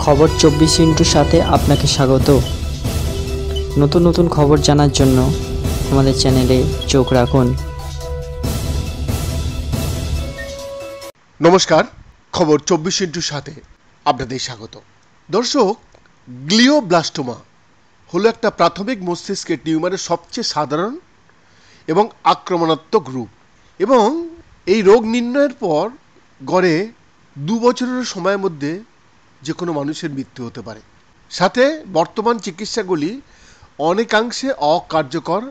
খবর 24 সাথে আপনাকে স্বাগত। নতুন নতুন খবর জানার জন্য আমাদের চ্যানেলে চোখ রাখুন। নমস্কার, খবর 24 আপনাদের স্বাগত। দর্শক, গ্লিওব্লাস্টোমা হলো একটা প্রাথমিক মস্তিষ্কের টিউমারের সবচেয়ে সাধারণ এবং আক্রমণাত্মক রূপ, এবং এই রোগ নির্ণয়ের পর গড়ে 2 বছরের সময়ের মধ্যে যে কোনো মানুষের মৃত্যু হতে পারে। সাথে বর্তমান চিকিৎসাগুলি অনেকাংশে অকার্যকর,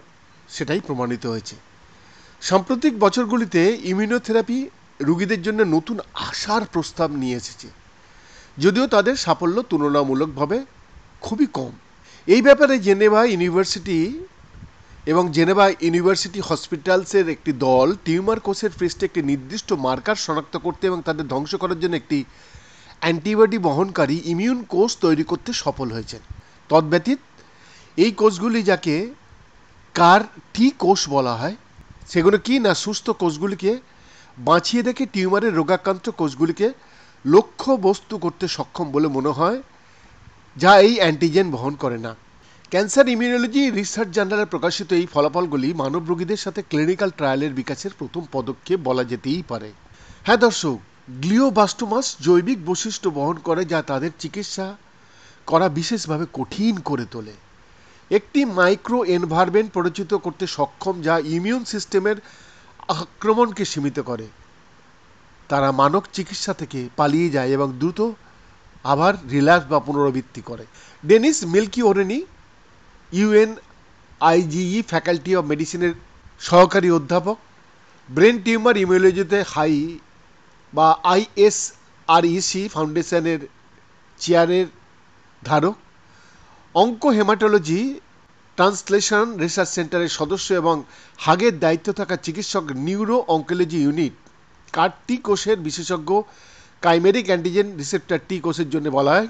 সেটাই প্রমাণিত হয়েছে। সাম্প্রতিক বছরগুলিতে ইমিউনোথেরাপি রোগীদের জন্য নতুন আশার প্রস্তাব নিয়ে এসেছে, যদিও তাদের সাফল্য তুলনামূলকভাবে খুবই কম। এই ব্যাপারে জেনেভা ইউনিভার্সিটি এবং জেনেভা ইউনিভার্সিটি হসপিটালসের একটি দল টিউমার কোষের পৃষ্ঠে একটি নির্দিষ্ট মার্কার শনাক্ত করতে এবং তাদের ধ্বংস করার জন্য একটি অ্যান্টিবডি বহনকারী ইমিউন কোষ তৈরি করতে সফল হয়েছেন। তদ্ব্যতীত এই কোষগুলি, যাকে কার টি কোষ বলা হয়, সেগুলো কি না সুস্থ কোষগুলিকে বাঁচিয়ে রেখে টিউমারের রোগাক্রান্ত কোষগুলিকে লক্ষ্য বস্তু করতে সক্ষম বলে মনে হয়, যা এই অ্যান্টিজেন বহন করে না। ক্যান্সার ইমিউনোলজি রিসার্চ জার্নালে প্রকাশিত এই ফলাফলগুলি মানব রোগীদের সাথে ক্লিনিক্যাল ট্রায়ালের বিকাশের প্রথম পদক্ষেপ বলা যেতেই পারে। হ্যাঁ দর্শক, গ্লিওব্লাস্টোমাস জৈবিক বৈশিষ্ট্য বহন করে যা তাদের চিকিৎসা করা বিশেষভাবে কঠিন করে তোলে। একটি মাইক্রো এনভায়রনমেন্ট পরিচিত করতে সক্ষম যা ইমিউন সিস্টেমের আক্রমণকে সীমিত করে। তারা মানক চিকিৎসা থেকে পালিয়ে যায় এবং দ্রুত আবার রিল্যাক্স বা পুনরাবৃত্তি করে। ডেনিস মিলকিওরেনি, ইউএনআইজিই ফ্যাকাল্টি অফ মেডিসিনের সহকারী অধ্যাপক, ব্রেন টিউমার ইমিউনোলজিতে আইএসআরইসি ফাউন্ডেশনের চেয়ারের ধারক, অঙ্কো হেমাটোলজি ট্রান্সলেশন রিসার্চ সেন্টারের সদস্য এবং হাগের দায়িত্ব থাকা চিকিৎসক নিউরো অঙ্কোলজি ইউনিট, কার টি কোষের বিশেষজ্ঞ, কাইমেরিক অ্যান্টিজেন রিসেপ্টর টি কোষের জন্য বলা হয়।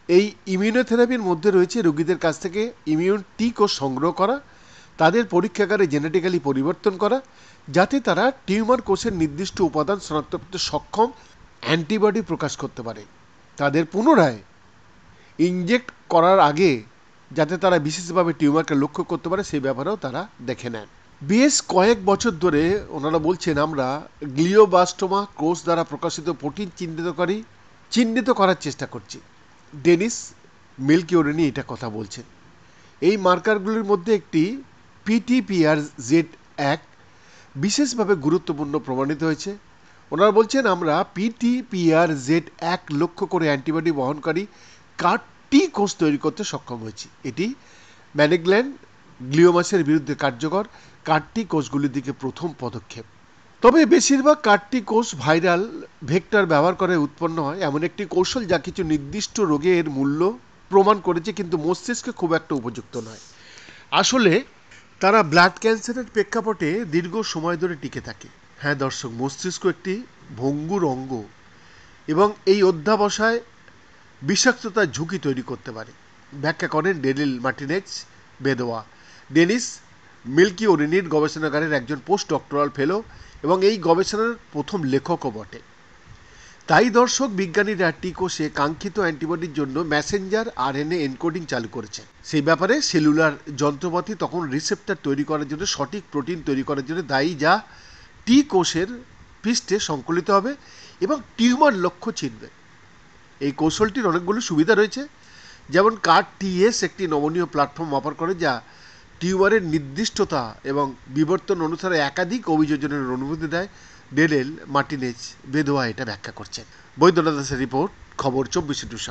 এই ইমিউনোথেরাপির মধ্যে রয়েছে রোগীদের কাছ থেকে ইমিউন টি কোষ সংগ্রহ করা, তাদের পরীক্ষাগারে জেনেটিক্যালি পরিবর্তন করা, যাতে তারা টিউমার কোষের নির্দিষ্ট উপাদান শনাক্ত করতে সক্ষম অ্যান্টিবডি প্রকাশ করতে পারে। তাদের পুনরায় ইনজেক্ট করার আগে যাতে তারা বিশেষভাবে টিউমারকে লক্ষ্য করতে পারে, সেই ব্যাপারেও তারা দেখে নেন। বেশ কয়েক বছর ধরে ওনারা বলছেন, আমরা গ্লিওব্লাস্টোমা কোষ দ্বারা প্রকাশিত প্রোটিন চিহ্নিত করার চেষ্টা করছি। ডেনিস মিলকিওরেনি এটা কথা বলছেন। এই মার্কারগুলির মধ্যে একটি PTPRZ1 বিশেষভাবে গুরুত্বপূর্ণ প্রমাণিত হয়েছে। ওনারা বলছেন, আমরা PTPRZ1 লক্ষ্য করে অ্যান্টিবডি বহনকারী কার টি কোষ তৈরি করতে সক্ষম হয়েছি। এটি ম্যালিগন্যান্ট গ্লিওমাসের বিরুদ্ধে কার্যকর কার টি কোষগুলির দিকে প্রথম পদক্ষেপ। তবে বেশিরভাগ কার টি কোষ ভাইরাল ভেক্টর ব্যবহার করে উৎপন্ন হয়, এমন একটি কৌশল যা কিছু নির্দিষ্ট রোগের মূল্য প্রমাণ করেছে, কিন্তু মস্তিষ্কে খুব একটা উপযুক্ত নয়। আসলে তারা ব্লাড ক্যান্সারের প্রেক্ষাপটে দীর্ঘ সময় ধরে টিকে থাকে। হ্যাঁ দর্শক, মস্তিষ্ক একটি ভঙ্গুর অঙ্গ এবং এই অধ্যাবসায় বিষাক্ততার ঝুঁকি তৈরি করতে পারে, ব্যাখ্যা করেন ডেনিল মার্টিনেজ বেদোয়া, ডেনিস মিলকিওরেনির গবেষণাগারের একজন পোস্ট ডক্টরাল ফেলো এবং এই গবেষণার প্রথম লেখকও বটে। তাই দর্শক, বিজ্ঞানীরা টি কোষে কাঙ্ক্ষিত অ্যান্টিবডির জন্য মেসেঞ্জার আরএনএ এনকোডিং চালু করেছে। সেই ব্যাপারে সেলুলার যন্ত্রপাতি তখন রিসেপ্টর তৈরি করার জন্য, সঠিক প্রোটিন তৈরি করার জন্য দায়ী, যা টি কোষের পৃষ্ঠে সংকলিত হবে এবং টিউমার লক্ষ্য চিনবে। এই কৌশলটির অনেকগুলো সুবিধা রয়েছে, যেমন কার টিএস একটি নমনীয় প্ল্যাটফর্ম অফার করে যা টিউমারের নির্দিষ্টতা এবং বিবর্তন অনুসারে একাধিক অভিযোজনের অনুমতি দেয়। ডেনিল মার্টিনেজ বেদোয়া এটা ব্যাখ্যা করছেন। বৈদ্যনাথ দাসের রিপোর্ট, খবর 24।